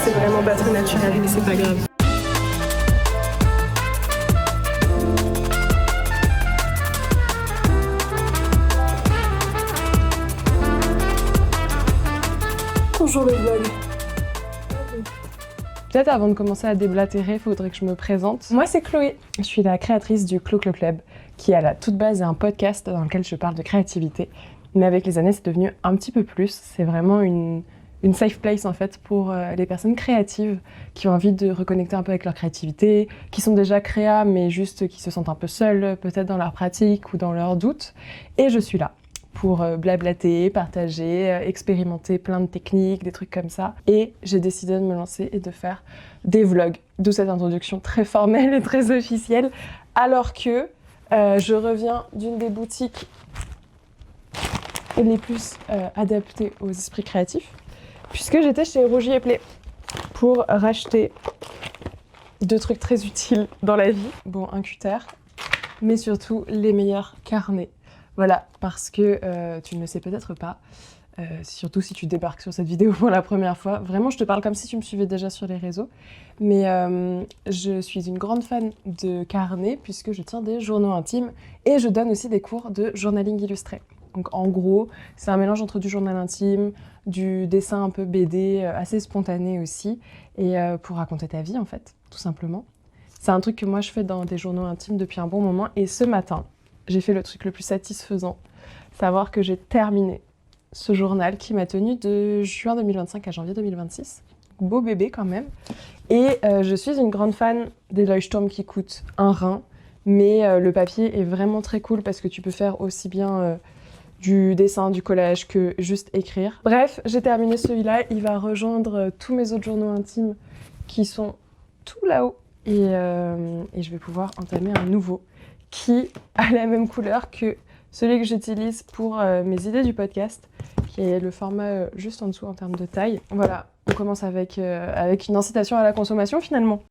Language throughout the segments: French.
c'est vraiment pas très naturel, mais c'est pas grave. Bonjour le vlog. Peut-être avant de commencer à déblatérer, il faudrait que je me présente. Moi, c'est Chloé. Je suis la créatrice du Clo Club, qui à la toute base est un podcast dans lequel je parle de créativité. Mais avec les années, c'est devenu un petit peu plus. C'est vraiment une safe place en fait pour les personnes créatives qui ont envie de reconnecter un peu avec leur créativité, qui sont déjà créa mais juste qui se sentent un peu seules peut-être dans leur pratique ou dans leurs doutes. Et je suis là pour blablater, partager, expérimenter plein de techniques, des trucs comme ça. Et j'ai décidé de me lancer et de faire des vlogs, d'où cette introduction très formelle et très officielle, alors que je reviens d'une des boutiques les plus adaptées aux esprits créatifs, puisque j'étais chez Rougy et Play pour racheter deux trucs très utiles dans la vie. Bon, un cutter, mais surtout les meilleurs carnets. Voilà, parce que tu ne le sais peut-être pas, surtout si tu débarques sur cette vidéo pour la première fois. Vraiment, je te parle comme si tu me suivais déjà sur les réseaux. Mais je suis une grande fan de carnets, puisque je tiens des journaux intimes et je donne aussi des cours de journaling illustré. Donc en gros, c'est un mélange entre du journal intime, du dessin un peu BD, assez spontané aussi, et pour raconter ta vie en fait, tout simplement. C'est un truc que moi je fais dans des journaux intimes depuis un bon moment, et ce matin, j'ai fait le truc le plus satisfaisant, savoir que j'ai terminé ce journal qui m'a tenu de juin 2025 à janvier 2026. Beau bébé quand même. Et je suis une grande fan des Leuchtturm qui coûtent un rein, mais le papier est vraiment très cool parce que tu peux faire aussi bien du dessin, du collage que juste écrire. Bref, j'ai terminé celui-là, il va rejoindre tous mes autres journaux intimes qui sont tout là-haut. Et je vais pouvoir entamer un nouveau qui a la même couleur que celui que j'utilise pour mes idées du podcast, qui est le format juste en dessous en termes de taille. Voilà, on commence avec une incitation à la consommation finalement.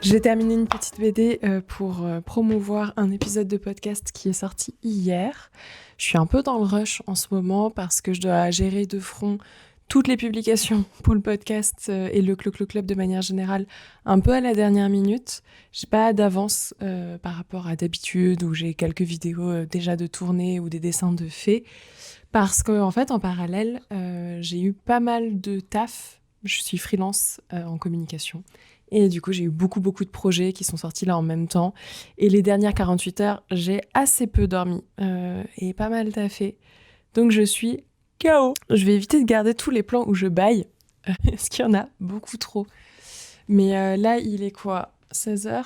J'ai terminé une petite BD pour promouvoir un épisode de podcast qui est sorti hier. Je suis un peu dans le rush en ce moment parce que je dois gérer de front toutes les publications pour le podcast et le Clo Club de manière générale un peu à la dernière minute. J'ai pas d'avance par rapport à d'habitude où j'ai quelques vidéos déjà de tournée ou des dessins de faits parce qu'en fait en parallèle j'ai eu pas mal de taf. Je suis freelance en communication. Et du coup, j'ai eu beaucoup de projets qui sont sortis là en même temps. Et les dernières 48 heures, j'ai assez peu dormi et pas mal taffé. Donc je suis KO. Je vais éviter de garder tous les plans où je baille, parce qu'il y en a beaucoup trop. Mais là, il est quoi ? 16h ?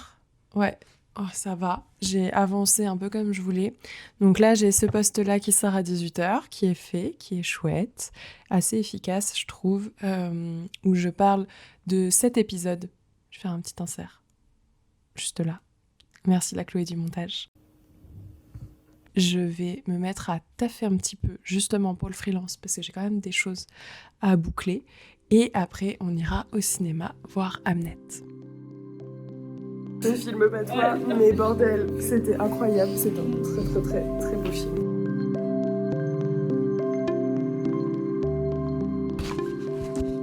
Ouais, oh, ça va. J'ai avancé un peu comme je voulais. Donc là, j'ai ce post-là qui sort à 18h, qui est fait, qui est chouette, assez efficace, je trouve, où je parle de 7 épisodes. Je vais faire un petit insert. Juste là. Merci la Chloé du montage. Je vais me mettre à taffer un petit peu, justement pour le freelance, parce que j'ai quand même des choses à boucler. Et après, on ira au cinéma voir Hamnet. Je filme pas toi, mais bordel, c'était incroyable. C'est un très beau film.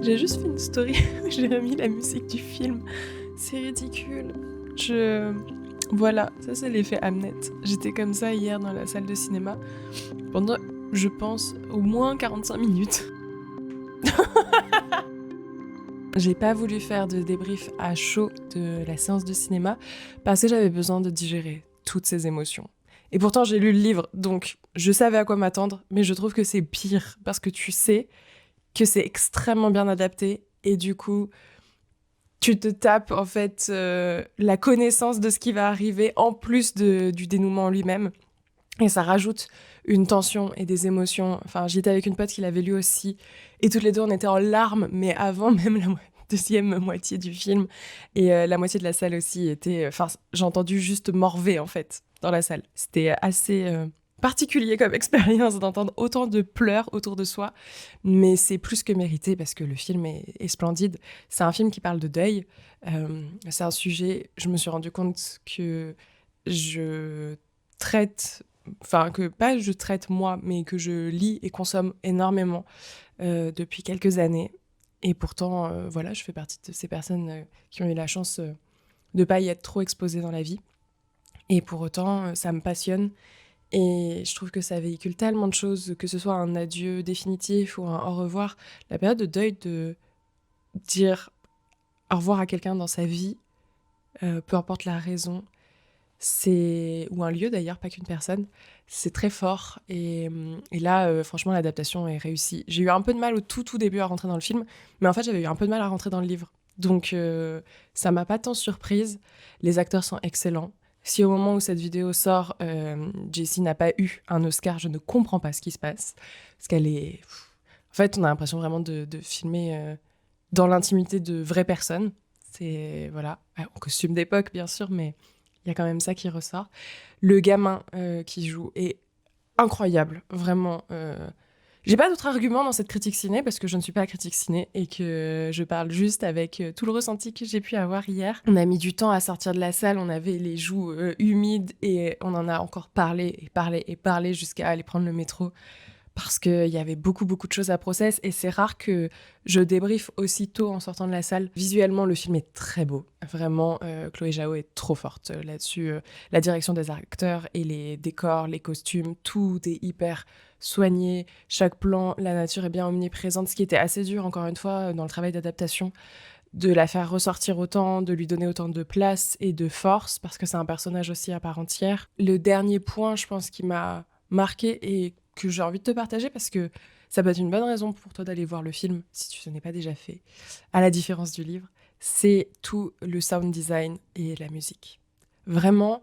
J'ai juste fait une story où j'ai remis la musique du film. C'est ridicule. Voilà, ça c'est l'effet Hamnet. J'étais comme ça hier dans la salle de cinéma pendant, je pense, au moins 45 minutes. J'ai pas voulu faire de débrief à chaud de la séance de cinéma parce que j'avais besoin de digérer toutes ces émotions. Et pourtant j'ai lu le livre, donc je savais à quoi m'attendre, mais je trouve que c'est pire parce que tu sais que c'est extrêmement bien adapté et du coup tu te tapes en fait la connaissance de ce qui va arriver en plus du dénouement lui-même. Et ça rajoute une tension et des émotions. Enfin, j'étais avec une pote qui l'avait lu aussi. Et toutes les deux, on était en larmes, mais avant même la deuxième moitié du film. Et la moitié de la salle aussi était... Enfin, j'ai entendu juste morver, en fait, dans la salle. C'était assez particulier comme expérience d'entendre autant de pleurs autour de soi. Mais c'est plus que mérité parce que le film est splendide. C'est un film qui parle de deuil. C'est un sujet... Je me suis rendu compte que je traite... Enfin, que pas je traite moi, mais que je lis et consomme énormément depuis quelques années. Et pourtant, voilà, je fais partie de ces personnes qui ont eu la chance de ne pas y être trop exposées dans la vie. Et pour autant, ça me passionne. Et je trouve que ça véhicule tellement de choses, que ce soit un adieu définitif ou un au revoir. La période de deuil, de dire au revoir à quelqu'un dans sa vie, peu importe la raison, ou un lieu d'ailleurs, pas qu'une personne, c'est très fort. Et là, franchement, l'adaptation est réussie. J'ai eu un peu de mal au tout début à rentrer dans le film, mais en fait, j'avais eu un peu de mal à rentrer dans le livre. Donc, ça m'a pas tant surprise. Les acteurs sont excellents. Si au moment où cette vidéo sort, Jessie n'a pas eu un Oscar, je ne comprends pas ce qui se passe. Parce qu'elle est... En fait, on a l'impression vraiment de filmer dans l'intimité de vraies personnes. C'est, voilà, en costume d'époque, bien sûr, mais... Il y a quand même ça qui ressort. Le gamin qui joue est incroyable, vraiment. J'ai pas d'autres arguments dans cette critique ciné parce que je ne suis pas critique ciné et que je parle juste avec tout le ressenti que j'ai pu avoir hier. On a mis du temps à sortir de la salle, on avait les joues humides et on en a encore parlé jusqu'à aller prendre le métro. Parce qu'il y avait beaucoup de choses à process et c'est rare que je débriefe aussitôt en sortant de la salle. Visuellement, le film est très beau. Vraiment, Chloé Zhao est trop forte là-dessus. La direction des acteurs et les décors, les costumes, tout est hyper soigné. Chaque plan, la nature est bien omniprésente, ce qui était assez dur, encore une fois, dans le travail d'adaptation, de la faire ressortir autant, de lui donner autant de place et de force, parce que c'est un personnage aussi à part entière. Le dernier point, je pense, qui m'a marqué et que j'ai envie de te partager parce que ça peut être une bonne raison pour toi d'aller voir le film si tu ne l'as pas déjà fait, à la différence du livre, c'est tout le sound design et la musique. Vraiment,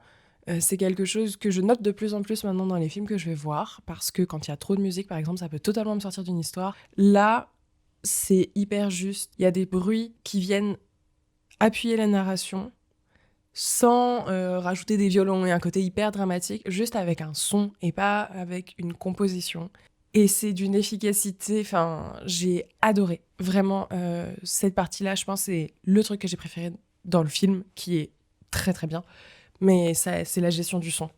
c'est quelque chose que je note de plus en plus maintenant dans les films que je vais voir parce que quand il y a trop de musique, par exemple, ça peut totalement me sortir d'une histoire. Là, c'est hyper juste. Il y a des bruits qui viennent appuyer la narration sans rajouter des violons et un côté hyper dramatique, juste avec un son et pas avec une composition. Et c'est d'une efficacité, enfin, j'ai adoré. Vraiment, cette partie-là, je pense, c'est le truc que j'ai préféré dans le film, qui est très très bien. Mais ça, c'est la gestion du son.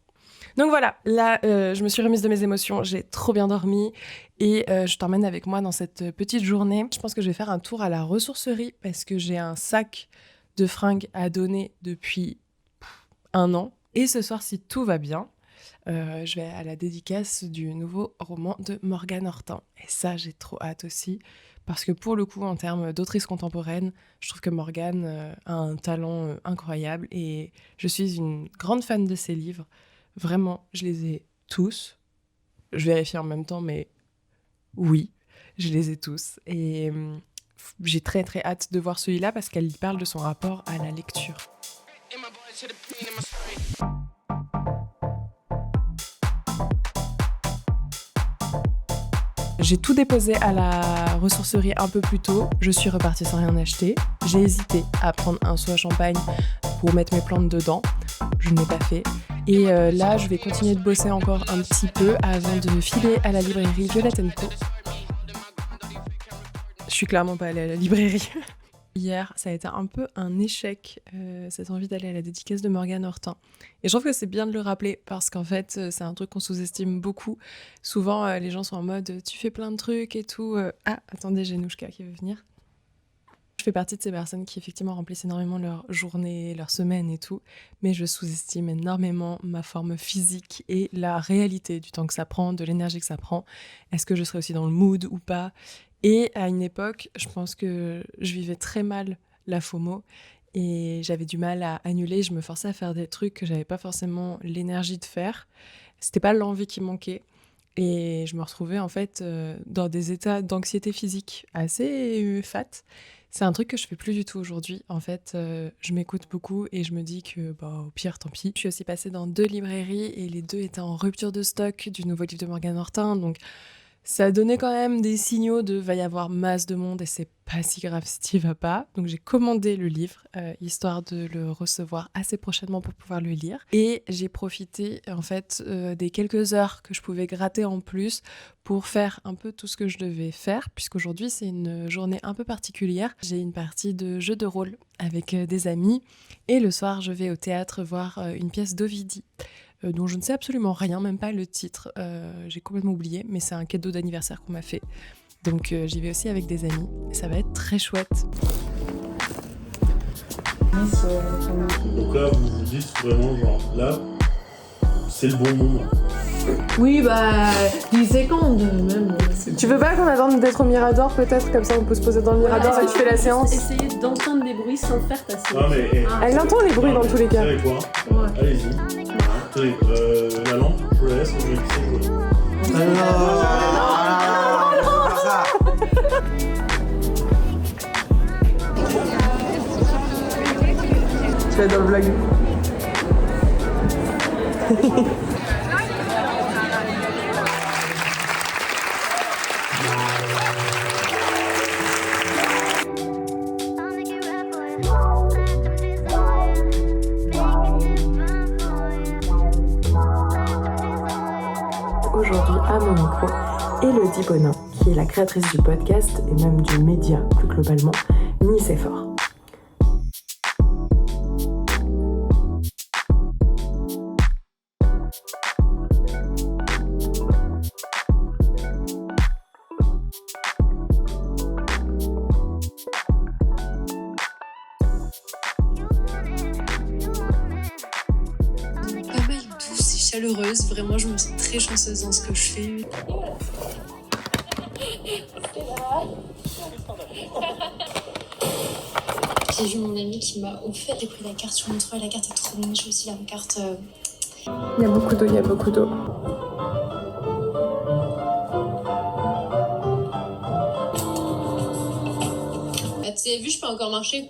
Donc voilà, là, je me suis remise de mes émotions, j'ai trop bien dormi et je t'emmène avec moi dans cette petite journée. Je pense que je vais faire un tour à la ressourcerie parce que j'ai un sac de fringues à donner depuis 1 an. Et ce soir, si tout va bien, je vais à la dédicace du nouveau roman de Morgane Hortin. Et ça, j'ai trop hâte aussi, parce que pour le coup, en termes d'autrice contemporaine, je trouve que Morgane a un talent incroyable et je suis une grande fan de ses livres. Vraiment, je les ai tous. Je vérifie en même temps, mais oui, je les ai tous. Et j'ai très très hâte de voir celui-là parce qu'elle y parle de son rapport à la lecture. J'ai tout déposé à la ressourcerie un peu plus tôt. Je suis repartie sans rien acheter. J'ai hésité à prendre un seau à champagne pour mettre mes plantes dedans. Je ne l'ai pas fait. Et là, je vais continuer de bosser encore un petit peu avant de filer à la librairie Violette & Co. Je suis clairement pas allée à la librairie. Hier, ça a été un peu un échec, cette envie d'aller à la dédicace de Morgane Hortin. Et je trouve que c'est bien de le rappeler, parce qu'en fait, c'est un truc qu'on sous-estime beaucoup. Souvent, les gens sont en mode « tu fais plein de trucs et tout ». Ah, attendez, j'ai Nouchka qui veut venir. Je fais partie de ces personnes qui effectivement remplissent énormément leur journée, leur semaine et tout, mais je sous-estime énormément ma forme physique et la réalité du temps que ça prend, de l'énergie que ça prend. Est-ce que je serai aussi dans le mood ou pas ? Et à une époque, je pense que je vivais très mal la FOMO et j'avais du mal à annuler. Je me forçais à faire des trucs que j'avais pas forcément l'énergie de faire. C'était pas l'envie qui manquait. Et je me retrouvais en fait dans des états d'anxiété physique assez fat, C'est un truc que je fais plus du tout aujourd'hui. En fait, je m'écoute beaucoup et je me dis que, au pire, tant pis. Je suis aussi passée dans 2 librairies et les 2 étaient en rupture de stock du nouveau livre de Morgane Hortin. Donc, ça donnait quand même des signaux de va y avoir masse de monde et c'est pas si grave si t'y vas pas. Donc, j'ai commandé le livre, histoire de le recevoir assez prochainement pour pouvoir le lire. Et j'ai profité, en fait, des quelques heures que je pouvais gratter en plus pour faire un peu tout ce que je devais faire, puisqu'aujourd'hui, c'est une journée un peu particulière. J'ai une partie de jeu de rôle avec des amis et le soir, je vais au théâtre voir une pièce d'Ovidie. Dont je ne sais absolument rien, même pas le titre, j'ai complètement oublié, mais c'est un cadeau d'anniversaire qu'on m'a fait. Donc j'y vais aussi avec des amis, et ça va être très chouette. Donc là, vous vous dites vraiment, genre, là, c'est le bon moment. Oui, 10 secondes même. Tu veux pas qu'on attende d'être au Mirador peut-être? Comme ça on peut se poser dans le Mirador et tu fais la séance. Essayer d'entendre des bruits sans faire ta séance. Non mais... Elle entend les bruits dans tous les cas. Vous savez quoi? Ouais. Allez-y. Tenez, la lampe, je vous la laisse, je vais essayer de Tu vas être dans le vlog. Aujourd'hui à mon micro, Élodie Bonin, qui est la créatrice du podcast et même du média plus globalement, Nice est fort. Pas mal douce et chaleureuse, vraiment je me sens très chanceuse dans ce que je fais. J'ai vu mon ami qui m'a offert, j'ai pris la carte sur Montreuil, la carte est trop bonne, j'ai aussi la carte. Il y a beaucoup d'eau, il y a beaucoup d'eau. Ah, tu as vu, je peux encore marcher.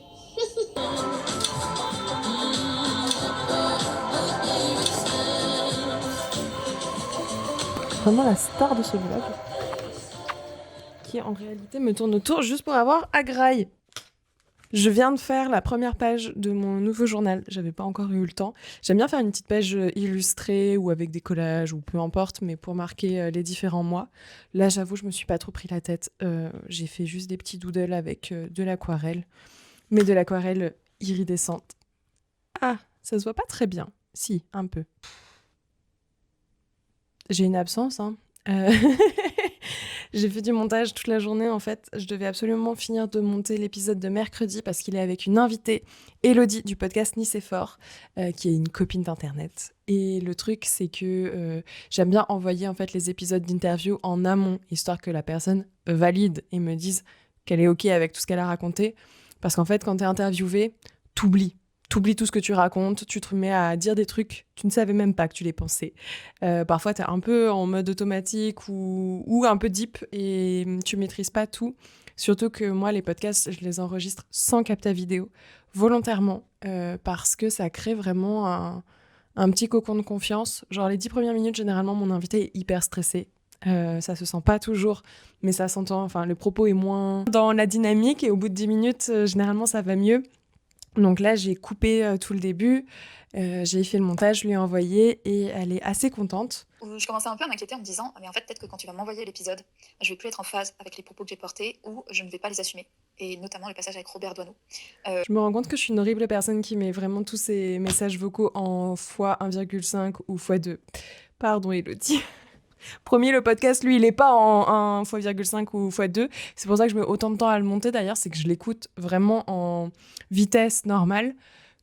Vraiment la star de ce vlog, qui en réalité me tourne autour juste pour avoir à graille. Je viens de faire la première page de mon nouveau journal, j'avais pas encore eu le temps. J'aime bien faire une petite page illustrée ou avec des collages ou peu importe, mais pour marquer les différents mois. Là, j'avoue, je me suis pas trop pris la tête. J'ai fait juste des petits doodles avec de l'aquarelle, mais de l'aquarelle iridescente. Ah, ça se voit pas très bien. Si, un peu. J'ai une absence, hein. J'ai fait du montage toute la journée, en fait. Je devais absolument finir de monter l'épisode de mercredi parce qu'il est avec une invitée, Élodie, du podcast Nice est fort, qui est une copine d'internet. Et le truc, c'est que j'aime bien envoyer en fait les épisodes d'interview en amont, histoire que la personne valide et me dise qu'elle est OK avec tout ce qu'elle a raconté. Parce qu'en fait, quand t'es interviewée, t'oublies tout ce que tu racontes, tu te mets à dire des trucs, tu ne savais même pas que tu les pensais. Parfois, t'es un peu en mode automatique ou un peu deep et tu maîtrises pas tout. Surtout que moi, les podcasts, je les enregistre sans capta vidéo, volontairement, parce que ça crée vraiment un petit cocon de confiance. Genre les 10 premières minutes, généralement, mon invité est hyper stressé. Ça se sent pas toujours, mais ça s'entend, enfin, le propos est moins dans la dynamique et au bout de 10 minutes, généralement, ça va mieux. Donc là, j'ai coupé tout le début, j'ai fait le montage, je lui ai envoyé et elle est assez contente. Je commençais un peu à m'inquiéter en me disant mais en fait peut-être que quand tu vas m'envoyer l'épisode, je vais plus être en phase avec les propos que j'ai portés ou je ne vais pas les assumer. Et notamment le passage avec Robert Doisneau. Je me rends compte que je suis une horrible personne qui met vraiment tous ses messages vocaux en x1,5 ou x2. Pardon Élodie. Promis, le podcast, lui, il est pas en x,5 ou x2. C'est pour ça que je mets autant de temps à le monter, d'ailleurs, c'est que je l'écoute vraiment en vitesse normale.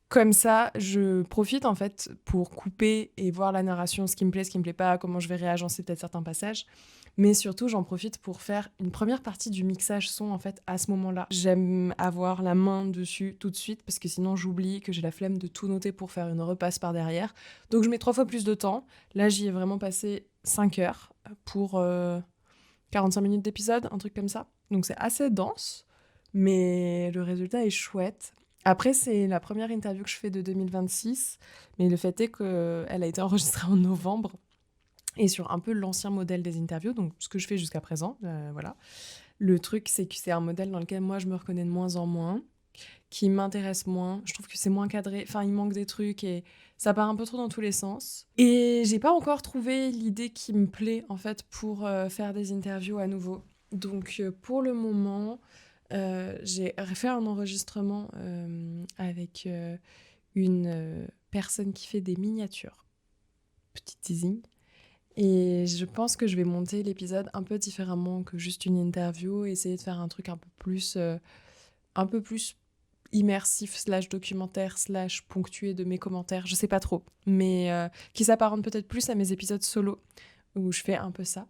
Comme ça, je profite, en fait, pour couper et voir la narration, ce qui me plaît pas, comment je vais réagencer peut-être certains passages. Mais surtout, j'en profite pour faire une première partie du mixage son, en fait, à ce moment-là. J'aime avoir la main dessus tout de suite, parce que sinon, j'oublie que j'ai la flemme de tout noter pour faire une repasse par derrière. Donc, je mets 3 fois plus de temps. Là, j'y ai vraiment passé 5 heures pour 45 minutes d'épisode, un truc comme ça. Donc, c'est assez dense, Mais le résultat est chouette. Après, c'est la première interview que je fais de 2026, mais le fait est qu'elle a été enregistrée en novembre et sur un peu l'ancien modèle des interviews, donc ce que je fais jusqu'à présent, voilà. Le truc, c'est que c'est un modèle dans lequel moi, je me reconnais de moins en moins, qui m'intéresse moins. Je trouve que c'est moins cadré, enfin, il manque des trucs et ça part un peu trop dans tous les sens. Et j'ai pas encore trouvé l'idée qui me plaît, en fait, pour faire des interviews à nouveau. Donc, pour le moment, j'ai fait un enregistrement avec une personne qui fait des miniatures. Petit teasing. Et je pense que je vais monter l'épisode un peu différemment que juste une interview, essayer de faire un truc un peu plus immersif / documentaire / ponctué de mes commentaires, je sais pas trop, mais qui s'apparente peut-être plus à mes épisodes solo où je fais un peu ça.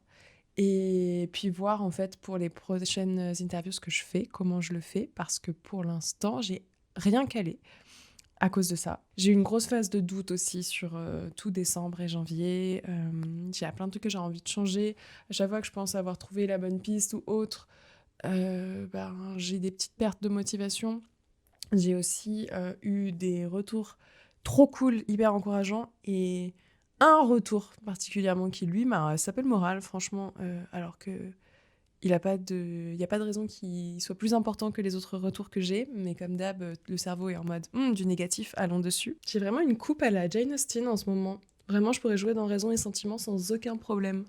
Et puis voir en fait pour les prochaines interviews ce que je fais, comment je le fais, parce que pour l'instant j'ai rien calé à cause de ça. J'ai eu une grosse phase de doute aussi sur tout décembre et janvier. J'ai plein de trucs que j'ai envie de changer. À chaque fois que je pense avoir trouvé la bonne piste ou autre, j'ai des petites pertes de motivation. J'ai aussi eu des retours trop cool, hyper encourageants, et un retour particulièrement qui, lui, m'a sapé le moral, franchement, alors que il n'y a pas de raison qu'il soit plus important que les autres retours que j'ai, mais comme d'hab, le cerveau est en mode du négatif, allons dessus. J'ai vraiment une coupe à la Jane Austen en ce moment. Vraiment, je pourrais jouer dans Raison et Sentiment sans aucun problème.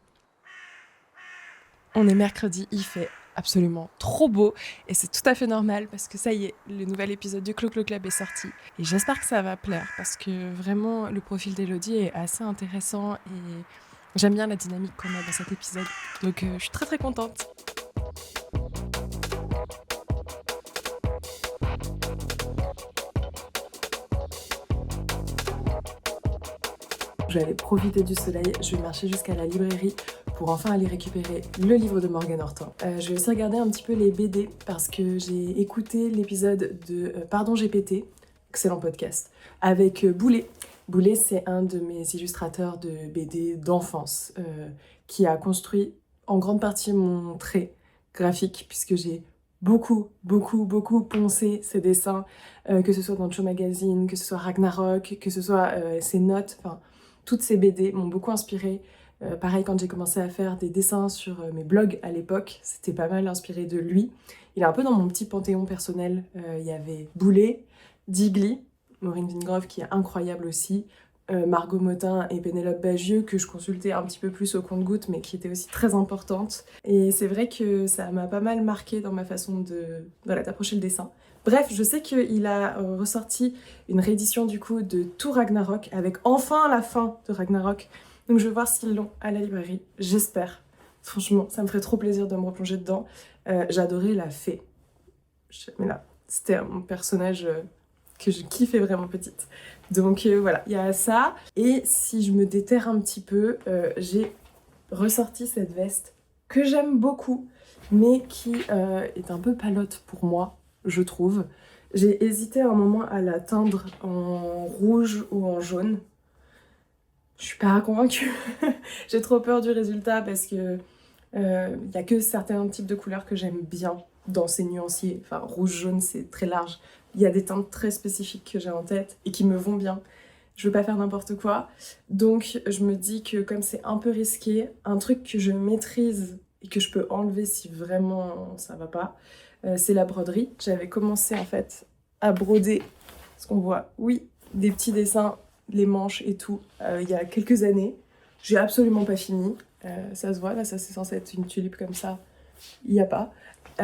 On est mercredi, il fait absolument trop beau et c'est tout à fait normal parce que ça y est, le nouvel épisode du Clo Club est sorti et j'espère que ça va plaire parce que vraiment le profil d'Elodie est assez intéressant et j'aime bien la dynamique qu'on a dans cet épisode, donc je suis très très contente. Je vais aller profiter du soleil, je vais marcher jusqu'à la librairie pour enfin aller récupérer le livre de Morgan Hortin. Je vais aussi regarder un petit peu les BD parce que j'ai écouté l'épisode de Pardon GPT, excellent podcast, avec Boulet. Boulet, c'est un de mes illustrateurs de BD d'enfance qui a construit en grande partie mon trait graphique puisque j'ai beaucoup poncé ses dessins, que ce soit dans Cho Magazine, que ce soit Ragnarok, que ce soit ses notes, enfin toutes ces BD m'ont beaucoup inspirée. Pareil, quand j'ai commencé à faire des dessins sur mes blogs à l'époque, c'était pas mal inspiré de lui. Il est un peu dans mon petit panthéon personnel. Il y avait Boulet, Digli, Maureen Vingrove qui est incroyable aussi, Margot Motin et Pénélope Bagieux que je consultais un petit peu plus au compte-gouttes mais qui était aussi très importante. Et c'est vrai que ça m'a pas mal marqué dans ma façon d'approcher le dessin. Bref, je sais qu'il a ressorti une réédition du coup de tout Ragnarok avec enfin la fin de Ragnarok. Donc je vais voir s'ils l'ont à la librairie, j'espère. Franchement, ça me ferait trop plaisir de me replonger dedans. J'adorais la fée. Mais là, c'était mon personnage que je kiffais vraiment petite. Donc voilà, il y a ça. Et si je me déterre un petit peu, j'ai ressorti cette veste que j'aime beaucoup, mais qui est un peu palote pour moi, je trouve. J'ai hésité un moment à la teindre en rouge ou en jaune. Je suis pas convaincue. J'ai trop peur du résultat parce que y a que certains types de couleurs que j'aime bien dans ces nuanciers. Enfin, rouge-jaune, c'est très large. Il y a des teintes très spécifiques que j'ai en tête et qui me vont bien. Je veux pas faire n'importe quoi. Donc, je me dis que comme c'est un peu risqué, un truc que je maîtrise et que je peux enlever si vraiment ça va pas, c'est la broderie. J'avais commencé en fait à broder, ce qu'on voit, oui, des petits dessins, les manches et tout, il y a quelques années. J'ai absolument pas fini. Ça se voit, là, ça c'est censé être une tulipe comme ça. Il n'y a pas. Et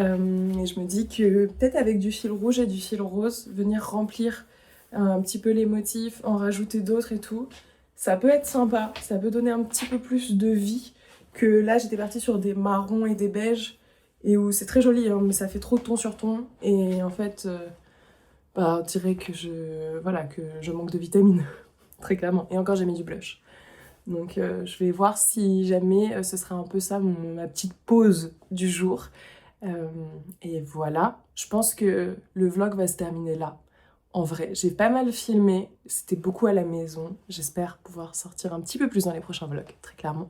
je me dis que peut-être avec du fil rouge et du fil rose, venir remplir un petit peu les motifs, en rajouter d'autres et tout, ça peut être sympa. Ça peut donner un petit peu plus de vie que là, j'étais partie sur des marrons et des beiges et où c'est très joli, hein, mais ça fait trop ton sur ton. Et en fait, on dirait que je manque de vitamines, très clairement. Et encore, j'ai mis du blush. Donc je vais voir si jamais ce sera un peu ça ma petite pause du jour. Et voilà, je pense que le vlog va se terminer là. En vrai, j'ai pas mal filmé, c'était beaucoup à la maison. J'espère pouvoir sortir un petit peu plus dans les prochains vlogs, très clairement.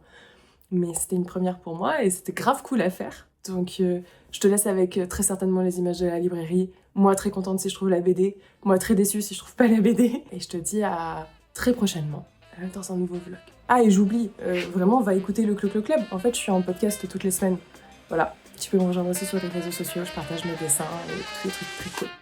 Mais c'était une première pour moi et c'était grave cool à faire. Donc je te laisse avec très certainement les images de la librairie. Moi très contente si je trouve la BD. Moi très déçue si je trouve pas la BD. Et je te dis à très prochainement dans un nouveau vlog. Ah et j'oublie, vraiment va écouter le Clo-Clo Club. En fait je suis en podcast toutes les semaines. Voilà, tu peux me rejoindre aussi sur les réseaux sociaux, je partage mes dessins et tous les trucs très cool.